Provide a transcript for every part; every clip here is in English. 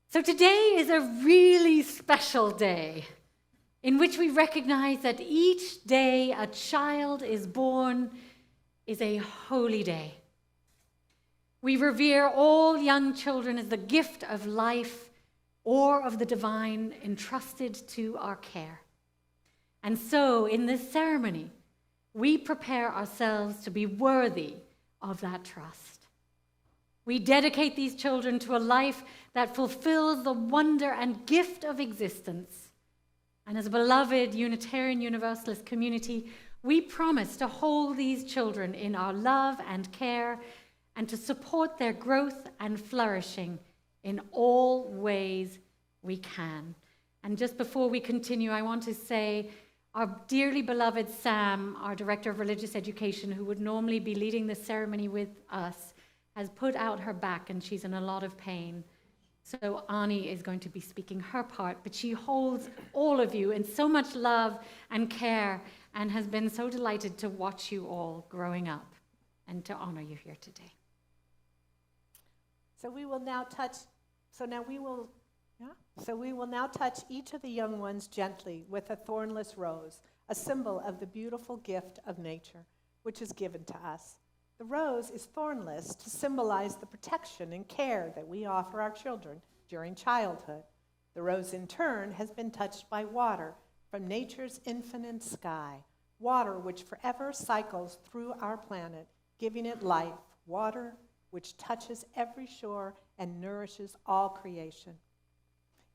So today is a really special day in which we recognize that each day a child is born is a holy day. We revere all young children as the gift of life or of the divine entrusted to our care. And so in this ceremony, we prepare ourselves to be worthy of that trust. We dedicate these children to a life that fulfills the wonder and gift of existence. And as a beloved Unitarian Universalist community, we promise to hold these children in our love and care and to support their growth and flourishing in all ways we can. And just before we continue, I want to say our dearly beloved Sam, our Director of Religious Education, who would normally be leading this ceremony with us, has put out her back and she's in a lot of pain. So Ani is going to be speaking her part, but she holds all of you in so much love and care and has been so delighted to watch you all growing up and to honor you here today. So we will now touch each of the young ones gently with a thornless rose, a symbol of the beautiful gift of nature, which is given to us. The rose is thornless to symbolize the protection and care that we offer our children during childhood. The rose, in turn, has been touched by water from nature's infinite sky, water which forever cycles through our planet, giving it life, water which touches every shore and nourishes all creation.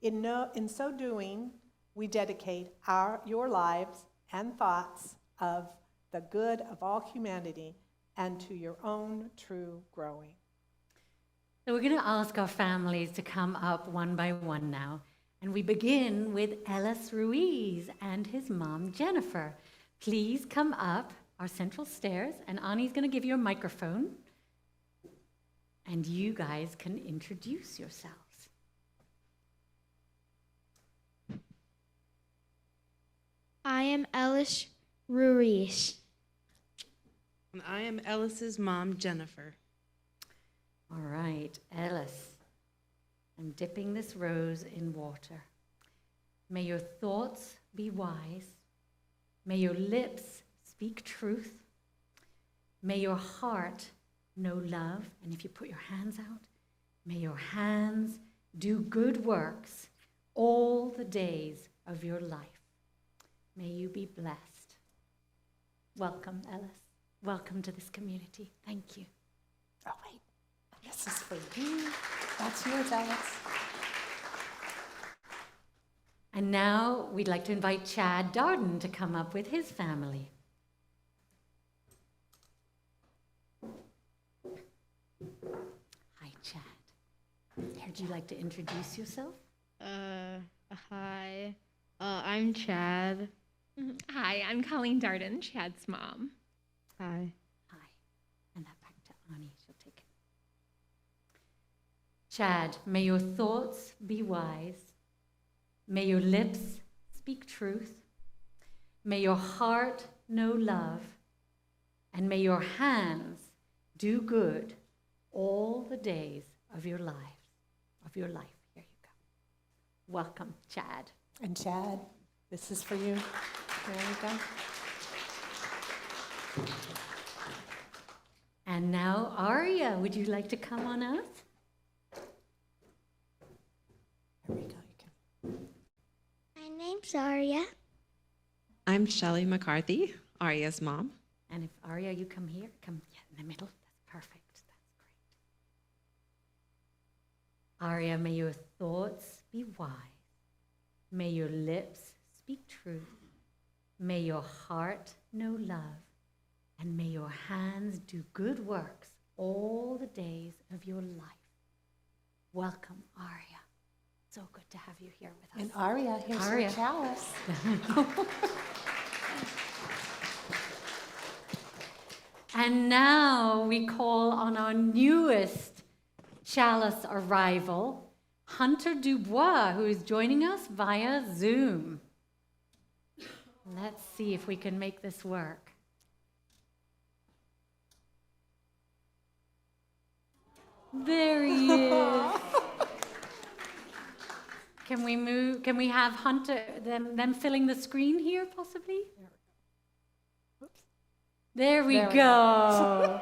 In so doing, we dedicate your lives and thoughts of the good of all humanity and to your own true growing. So we're going to ask our families to come up one by one now. And we begin with Ellis Ruiz and his mom, Jennifer. Please come up our central stairs, and Ani's going to give you a microphone. And you guys can introduce yourselves. I am Ellis Ruiz. And I am Ellis's mom, Jennifer. All right, Ellis, I'm dipping this rose in water. May your thoughts be wise. May your lips speak truth. May your heart know love. And if you put your hands out, may your hands do good works all the days of your life. May you be blessed. Welcome, Ellis. Welcome to this community. Thank you. Oh, wait. This is for you. That's yours, Alex. And now we'd like to invite Chad Darden to come up with his family. Hi, Chad. Would you like to introduce yourself? Hi. I'm Chad. Hi, I'm Colleen Darden, Chad's mom. Hi. Hi. And that back to Ani. She'll take it. Chad, may your thoughts be wise. May your lips speak truth. May your heart know love. And may your hands do good all the days of your life. Here you go. Welcome, Chad. And Chad, this is for you. There you go. And now, Aria, would you like to come on up? Here we go. My name's Aria. I'm Shelly McCarthy, Aria's mom. And if Aria, you come here, come in the middle. That's perfect. That's great. Aria, may your thoughts be wise. May your lips speak truth. May your heart know love. And may your hands do good works all the days of your life. Welcome, Aria. So good to have you here with us. And Aria, here's Aria. your chalice. And now we call on our newest Chalice arrival, Hunter Dubois, who is joining us via Zoom. Let's see if we can make this work. There he is. Can we move? Can we have Hunter, them filling the screen here, possibly? There we go.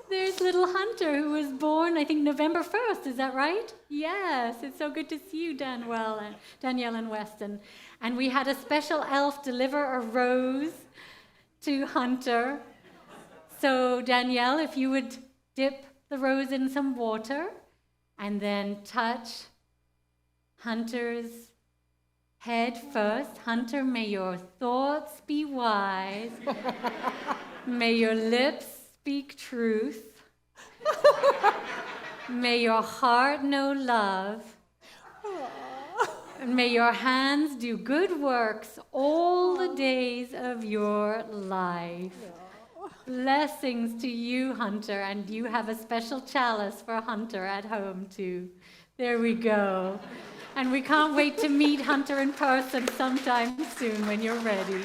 There's little Hunter, who was born, I think, November 1st. Is that right? Yes. It's so good to see you, Danielle and Weston. And we had a special elf deliver a rose to Hunter. So, Danielle, if you would dip the rose in some water and then touch Hunter's head first. Hunter, may your thoughts be wise. May your lips speak truth. May your heart know love. And may your hands do good works all the days of your life. Blessings to you, Hunter, and you have a special chalice for Hunter at home, too. There we go. And we can't wait to meet Hunter in person sometime soon when you're ready.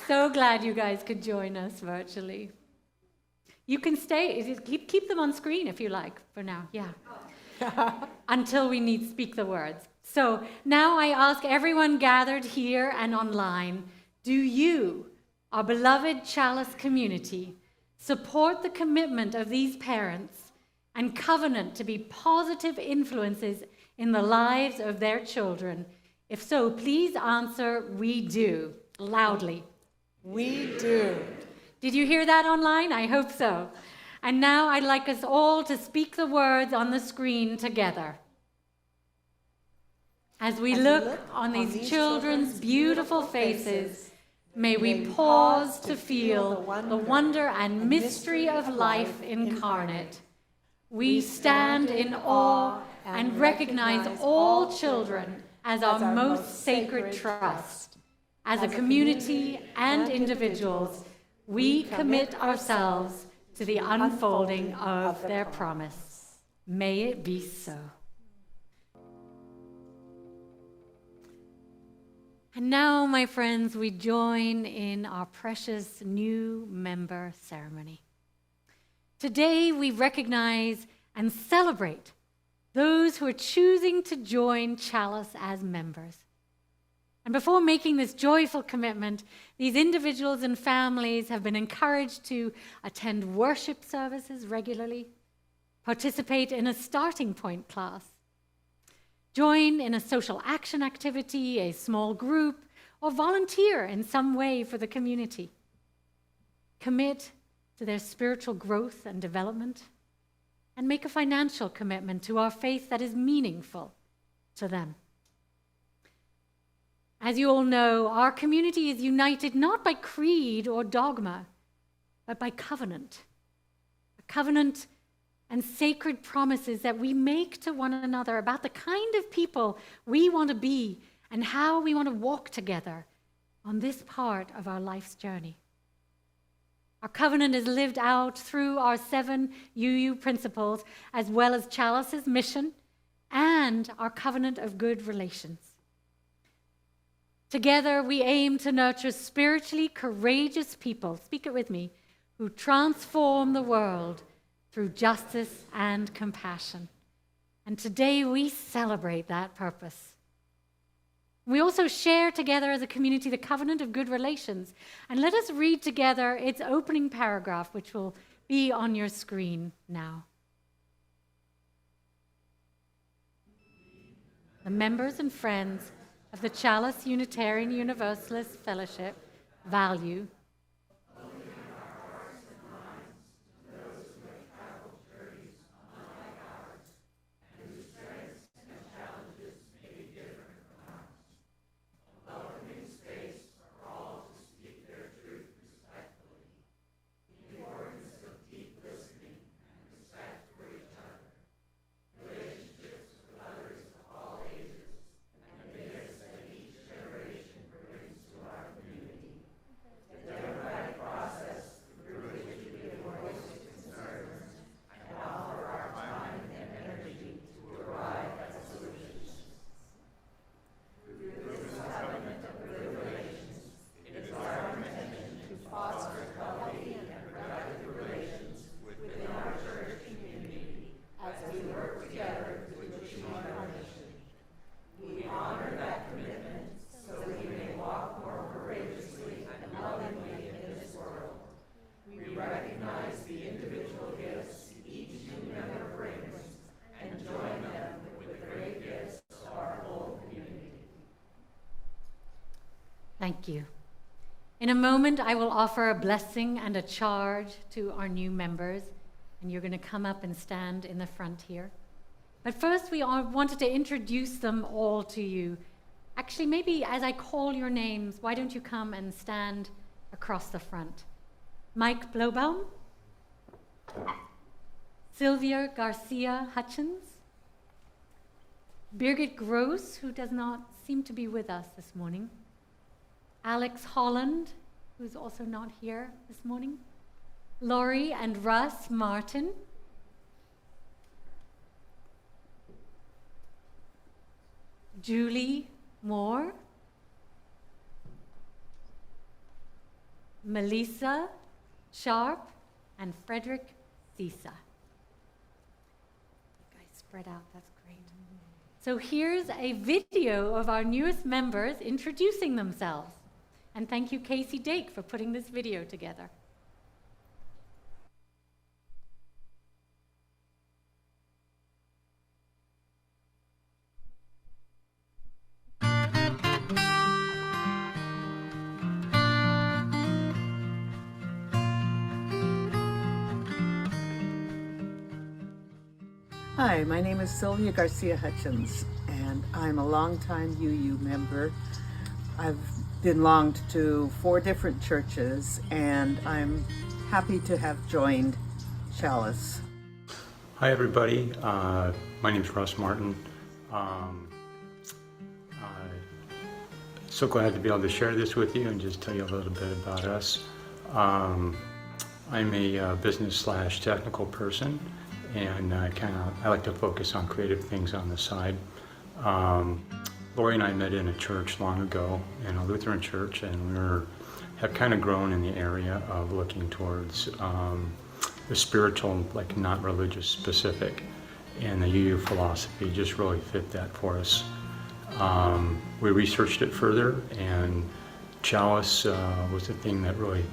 So glad you guys could join us virtually. You can stay, keep them on screen if you like for now, yeah. Until we need to speak the words. So now I ask everyone gathered here and online, do you, our beloved Chalice community, support the commitment of these parents and covenant to be positive influences in the lives of their children? If so, please answer, we do, loudly. We do. Did you hear that online? I hope so. And now I'd like us all to speak the words on the screen together. As we look on these children's beautiful faces, may we pause to feel the wonder and mystery of life incarnate. We stand in awe and recognize all children as our most sacred trust. As a community and individuals, we commit ourselves to the unfolding of their promise. May it be so. And now, my friends, we join in our precious new member ceremony. Today, we recognize and celebrate those who are choosing to join Chalice as members. And before making this joyful commitment, these individuals and families have been encouraged to attend worship services regularly, participate in a starting point class, join in a social action activity, a small group, or volunteer in some way for the community. Commit to their spiritual growth and development, and make a financial commitment to our faith that is meaningful to them. As you all know, our community is united not by creed or dogma, but by covenant. A covenant and sacred promises that we make to one another about the kind of people we want to be and how we want to walk together on this part of our life's journey. Our covenant is lived out through our 7 UU principles, as well as Chalice's mission and our covenant of good relations. Together, we aim to nurture spiritually courageous people, speak it with me, who transform the world through justice and compassion. And today, we celebrate that purpose. We also share together as a community the covenant of good relations. And let us read together its opening paragraph, which will be on your screen now. The members and friends of the Chalice Unitarian Universalist Fellowship value Thank you. In a moment, I will offer a blessing and a charge to our new members, and you're going to come up and stand in the front here. But first, we all wanted to introduce them all to you. Actually, maybe as I call your names, why don't you come and stand across the front? Mike Blowbaum, Sylvia Garcia Hutchins, Birgit Gross, who does not seem to be with us this morning, Alex Holland, who's also not here this morning, Laurie and Russ Martin, Julie Moore, Melissa Sharp, and Frederick Sisa. You guys spread out, that's great. So here's a video of our newest members introducing themselves. And thank you, Casey Dake, for putting this video together. Hi, my name is Sylvia Garcia Hutchins, and I'm a longtime UU member. I've belonged to 4 different churches, and I'm happy to have joined Chalice. Hi everybody, my name is Russ Martin. So glad to be able to share this with you and just tell you a little bit about us. I'm a business/technical person, and I like to focus on creative things on the side. Lori and I met in a church long ago, in a Lutheran church, and have kind of grown in the area of looking towards the spiritual, like not religious specific, and the UU philosophy just really fit that for us. We researched it further, and Chalice was the thing that really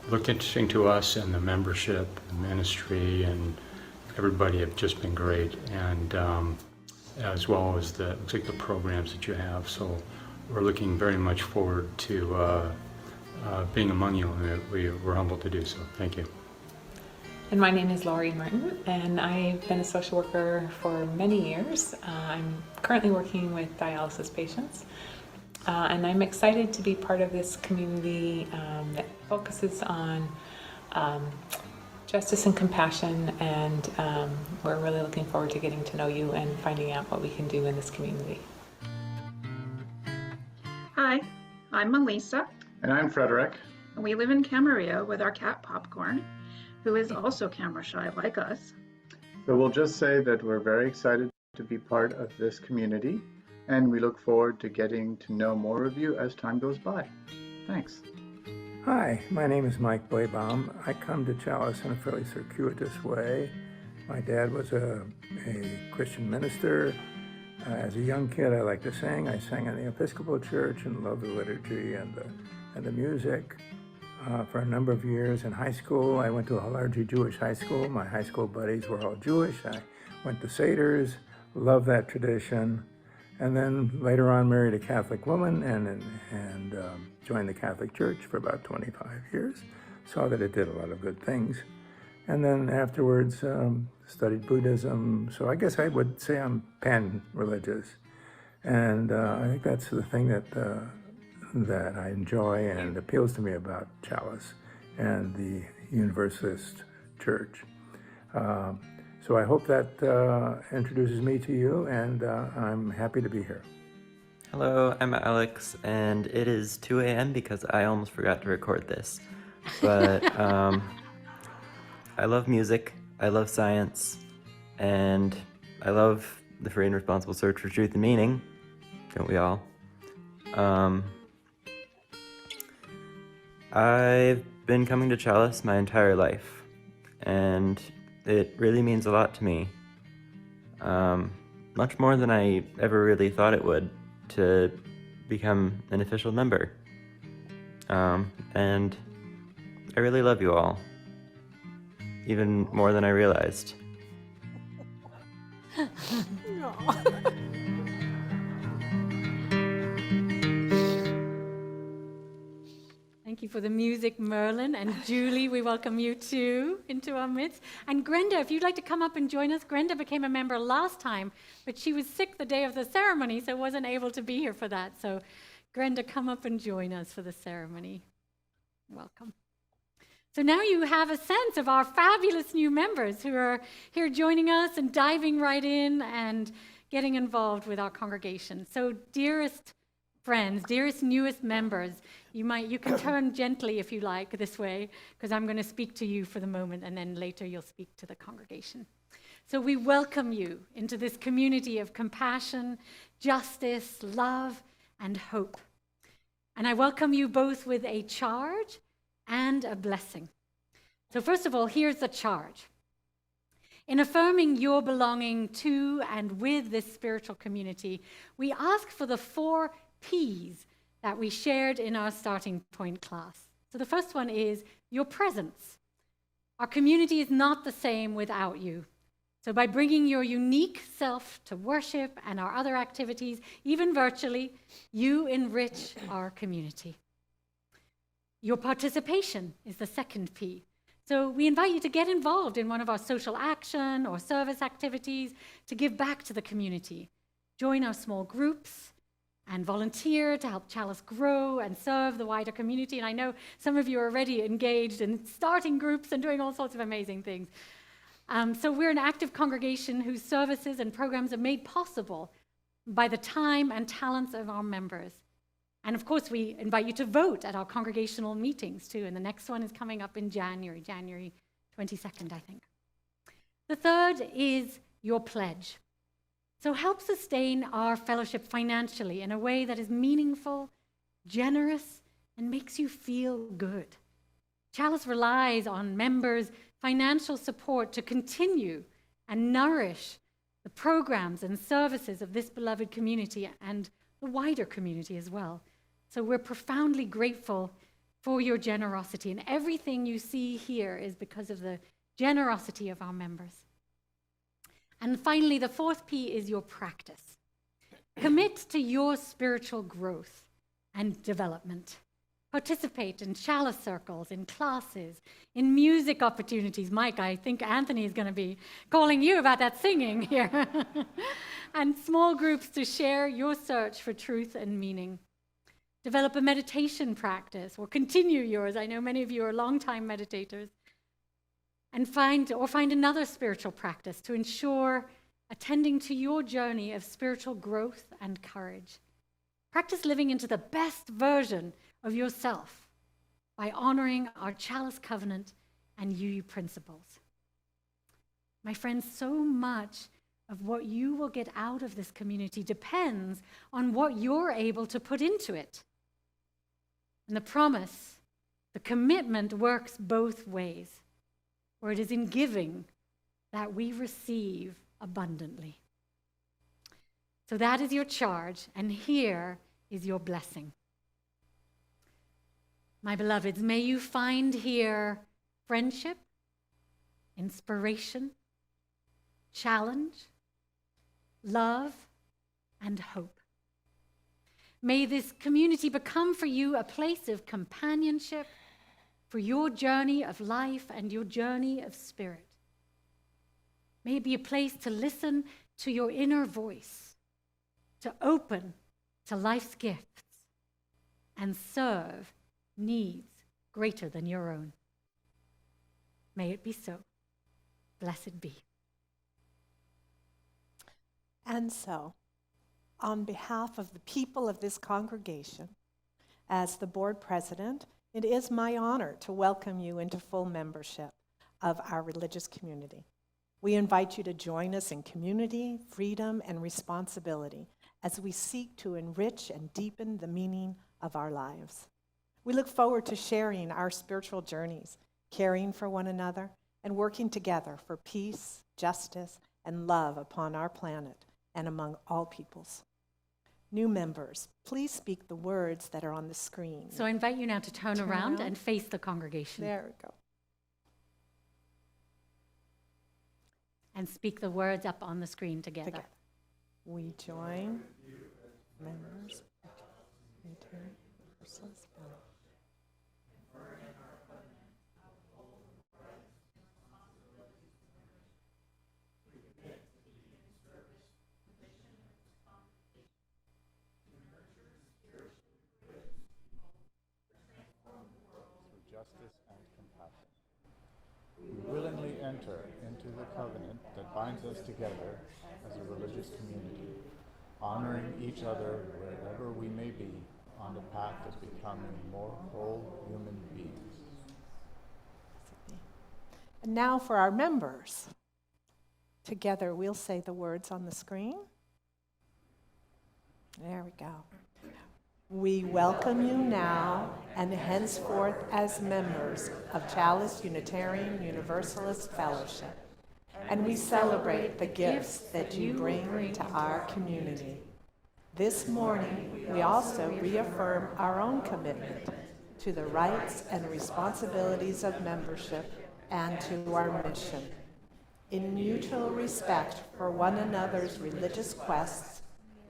looked interesting to us, and the membership, the ministry, and everybody have just been great, and as well as the programs that you have. So we're looking very much forward to being among you, and we're humbled to do so. Thank you. And my name is Laurie Martin, and I've been a social worker for many years. I'm currently working with dialysis patients, and I'm excited to be part of this community that focuses on justice and compassion, and we're really looking forward to getting to know you and finding out what we can do in this community. Hi, I'm Melissa. And I'm Frederick. And we live in Camarillo with our cat Popcorn, who is also camera shy like us. So we'll just say that we're very excited to be part of this community, and we look forward to getting to know more of you as time goes by. Thanks. Hi, my name is Mike Blowbaum. I come to Chalice in a fairly circuitous way. My dad was a Christian minister. As a young kid, I liked to sing. I sang in the Episcopal Church and loved the liturgy and the music. For a number of years in high school, I went to a largely Jewish high school. My high school buddies were all Jewish. I went to Seder's, loved that tradition. And then later on married a Catholic woman and joined the Catholic Church for about 25 years. Saw that it did a lot of good things. And then afterwards studied Buddhism. So I guess I would say I'm pan-religious. And I think that's the thing that I enjoy and appeals to me about Chalice and the Universalist Church. So I hope that introduces me to you, and I'm happy to be here. Hello, I'm Alex, and it is 2 a.m. because I almost forgot to record this. But I love music, I love science, and I love the free and responsible search for truth and meaning. Don't we all? I've been coming to Chalice my entire life, and it really means a lot to me. Much more than I ever really thought it would, to become an official member. And I really love you all, even more than I realized. you for the music, Merlin. And Julie, we welcome you too into our midst. And Grenda, if you'd like to come up and join us. Grenda became a member last time, but she was sick the day of the ceremony, so wasn't able to be here for that. So Grenda, come up and join us for the ceremony. Welcome. So now you have a sense of our fabulous new members who are here joining us and diving right in and getting involved with our congregation. So dearest friends, dearest newest members, you can turn gently if you like this way, because I'm going to speak to you for the moment, and then later you'll speak to the congregation. So we welcome you into this community of compassion, justice, love, and hope. And I welcome you both with a charge and a blessing. So first of all, here's the charge. In affirming your belonging to and with this spiritual community, we ask for the 4 P's that we shared in our starting point class. So the first one is your presence. Our community is not the same without you. So by bringing your unique self to worship and our other activities, even virtually, you enrich our community. Your participation is the second P. So we invite you to get involved in one of our social action or service activities to give back to the community. Join our small groups and volunteer to help Chalice grow and serve the wider community. And I know some of you are already engaged in starting groups and doing all sorts of amazing things. So we're an active congregation whose services and programs are made possible by the time and talents of our members. And of course, we invite you to vote at our congregational meetings too. And the next one is coming up in January 22nd, I think. The third is your pledge. So help sustain our fellowship financially in a way that is meaningful, generous, and makes you feel good. Chalice relies on members' financial support to continue and nourish the programs and services of this beloved community and the wider community as well. So we're profoundly grateful for your generosity, and everything you see here is because of the generosity of our members. And finally, the 4th P is your practice. Commit to your spiritual growth and development. Participate in Chalice circles, in classes, in music opportunities. Mike, I think Anthony is going to be calling you about that singing here. And small groups to share your search for truth and meaning. Develop a meditation practice, or continue yours. I know many of you are longtime meditators. And find another spiritual practice to ensure attending to your journey of spiritual growth and courage. Practice living into the best version of yourself by honoring our Chalice covenant and UU principles. My friends, so much of what you will get out of this community depends on what you're able to put into it. And the promise, the commitment works both ways, where it is in giving that we receive abundantly. So that is your charge, and here is your blessing. My beloveds, may you find here friendship, inspiration, challenge, love, and hope. May this community become for you a place of companionship for your journey of life and your journey of spirit. May it be a place to listen to your inner voice, to open to life's gifts, and serve needs greater than your own. May it be so. Blessed be. And so, on behalf of the people of this congregation, as the board president, it is my honor to welcome you into full membership of our religious community. We invite you to join us in community, freedom, and responsibility as we seek to enrich and deepen the meaning of our lives. We look forward to sharing our spiritual journeys, caring for one another, and working together for peace, justice, and love upon our planet and among all peoples. New members, please speak the words that are on the screen. So I invite you now to turn around and face the congregation. There we go. And speak the words up on the screen together. We join members. enter into the covenant that binds us together as a religious community, honoring each other wherever we may be on the path of becoming more whole human beings. And now for our members. Together we'll say the words on the screen. There we go. We welcome you now and henceforth as members of Chalice Unitarian Universalist Fellowship. And we celebrate the gifts that you bring to our community. This morning, we also reaffirm our own commitment to the rights and responsibilities of membership and to our mission. In mutual respect for one another's religious quests,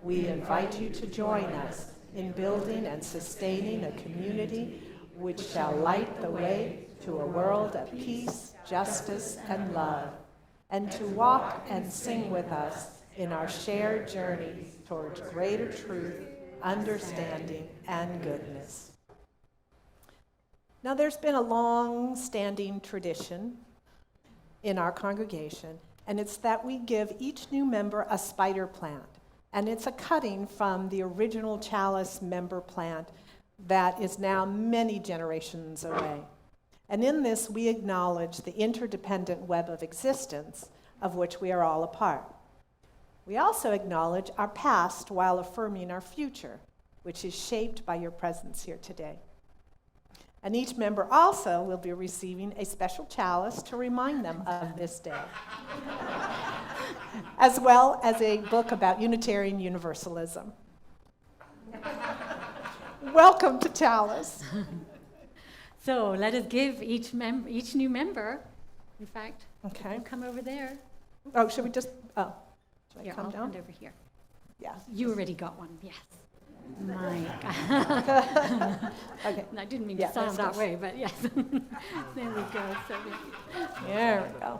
we invite you to join us in building and sustaining a community which shall light the way to a world of peace, justice, and love, and to walk and sing with us in our shared journey towards greater truth, understanding, and goodness. Now, there's been a long-standing tradition in our congregation, and it's that we give each new member a spider plant. And it's a cutting from the original Chalice member plant that is now many generations away. And in this, we acknowledge the interdependent web of existence of which we are all a part. We also acknowledge our past while affirming our future, which is shaped by your presence here today. And each member also will be receiving a special chalice to remind them of this day, as well as a book about Unitarian Universalism. Welcome to Chalice. So let us give each new member, in fact, Okay. come over there. Oh, should we just, should I Here, come I'll down? stand over here. Yeah. You already got one, yes. Mike. Okay. I didn't mean Yeah, to sound let's that go. way, but yes. There we go. So, There we go.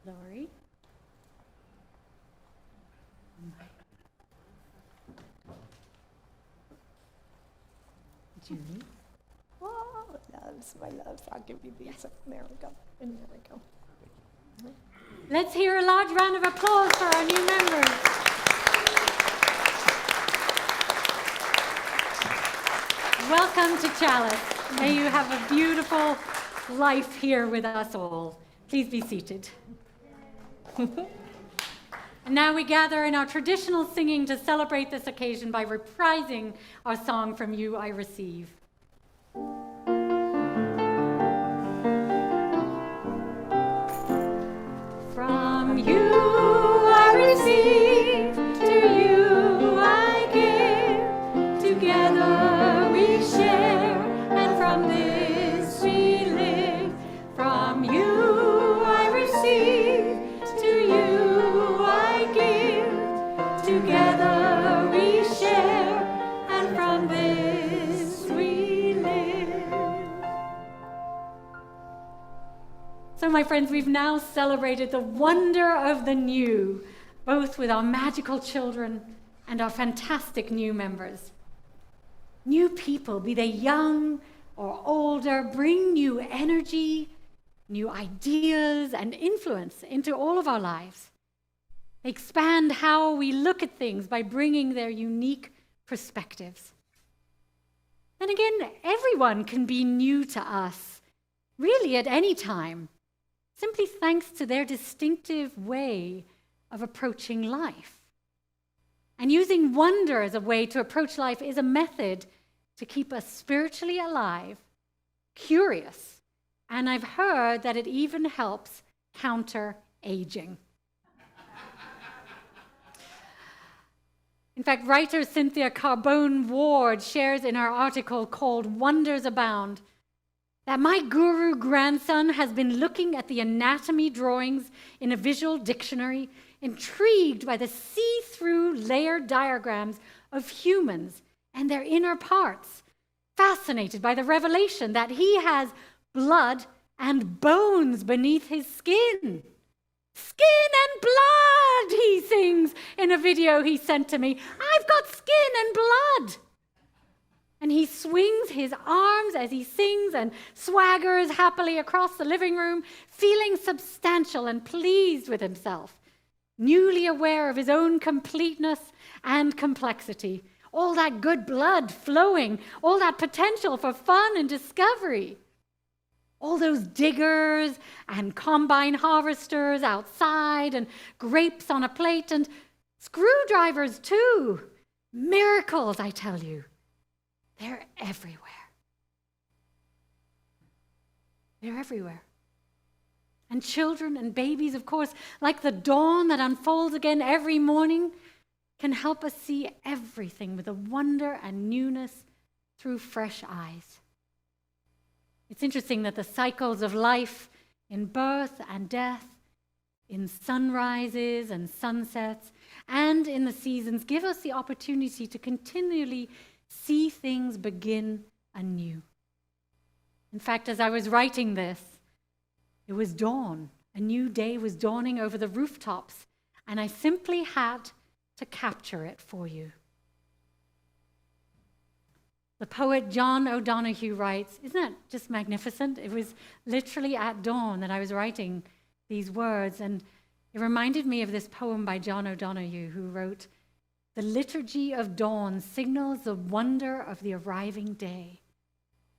Laurie. Julie. Oh, loves, my loves. I'll give you these. There we go. And there we go. Let's hear a large round of applause for our new members. Welcome to Chalice. May you have a beautiful life here with us all. Please be seated. And now we gather in our traditional singing to celebrate this occasion by reprising our song From You I Receive. From you I receive, to you I give, together we share, and from this we live. From you I receive, to you I give, together we share, and from this we live. So, my friends, we've now celebrated the wonder of the new, both with our magical children and our fantastic new members. New people, be they young or older, bring new energy, new ideas, and influence into all of our lives. They expand how we look at things by bringing their unique perspectives. And again, everyone can be new to us, really at any time, simply thanks to their distinctive way of approaching life. And using wonder as a way to approach life is a method to keep us spiritually alive, curious, and I've heard that it even helps counter aging. In fact, writer Cynthia Carbone-Ward shares in her article called Wonders Abound that my guru grandson has been looking at the anatomy drawings in a visual dictionary, intrigued by the see-through layered diagrams of humans and their inner parts, fascinated by the revelation that he has blood and bones beneath his skin. Skin and blood, he sings in a video he sent to me. I've got skin and blood. And he swings his arms as he sings and swaggers happily across the living room, feeling substantial and pleased with himself, newly aware of his own completeness and complexity, all that good blood flowing, all that potential for fun and discovery. All those diggers and combine harvesters outside and grapes on a plate and screwdrivers too. Miracles, I tell you. They're everywhere. They're everywhere. And children and babies, of course, like the dawn that unfolds again every morning, can help us see everything with a wonder and newness through fresh eyes. It's interesting that the cycles of life in birth and death, in sunrises and sunsets, and in the seasons give us the opportunity to continually see things begin anew. In fact, as I was writing this, it was dawn. A new day was dawning over the rooftops, and I simply had to capture it for you. The poet John O'Donohue writes, isn't that just magnificent? It was literally at dawn that I was writing these words, and it reminded me of this poem by John O'Donohue, who wrote, "The liturgy of dawn signals the wonder of the arriving day.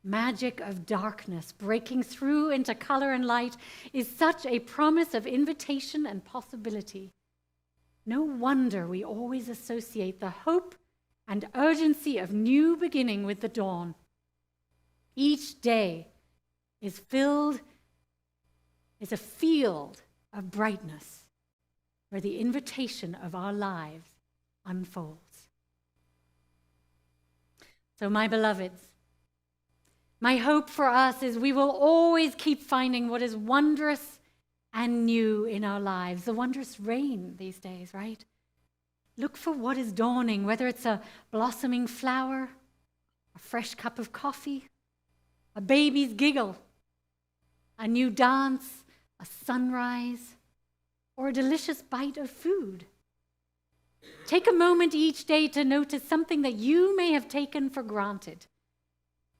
Magic of darkness breaking through into color and light is such a promise of invitation and possibility. No wonder we always associate the hope and urgency of new beginning with the dawn. Each day is a field of brightness where the invitation of our lives unfolds." So, my beloveds, my hope for us is we will always keep finding what is wondrous and new in our lives. The wondrous rain these days, right? Look for what is dawning, whether it's a blossoming flower, a fresh cup of coffee, a baby's giggle, a new dance, a sunrise, or a delicious bite of food. Take a moment each day to notice something that you may have taken for granted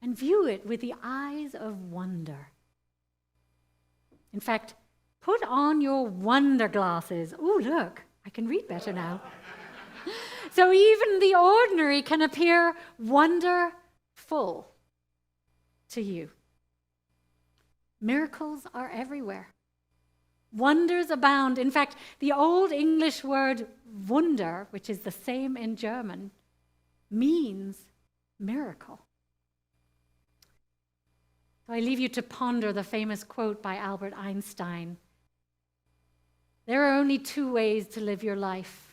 and view it with the eyes of wonder. In fact, put on your wonder glasses. Oh, look, I can read better now. So even the ordinary can appear wonderful to you. Miracles are everywhere. Wonders abound. In fact, the Old English word Wunder, which is the same in German, means miracle. So I leave you to ponder the famous quote by Albert Einstein. There are only two ways to live your life.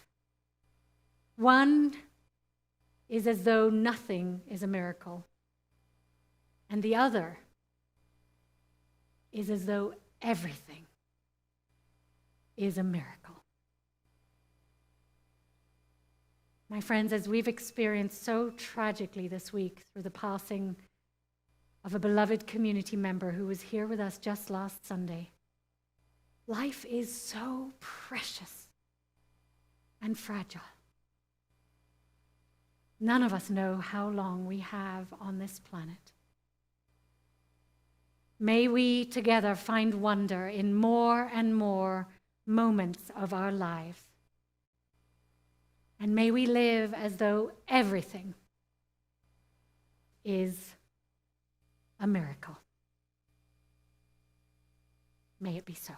One is as though nothing is a miracle, and the other is as though everything is a miracle. My friends, as we've experienced so tragically this week through the passing of a beloved community member who was here with us just last Sunday, life is so precious and fragile. None of us know how long we have on this planet. May we together find wonder in more and more moments of our lives. And may we live as though everything is a miracle. May it be so.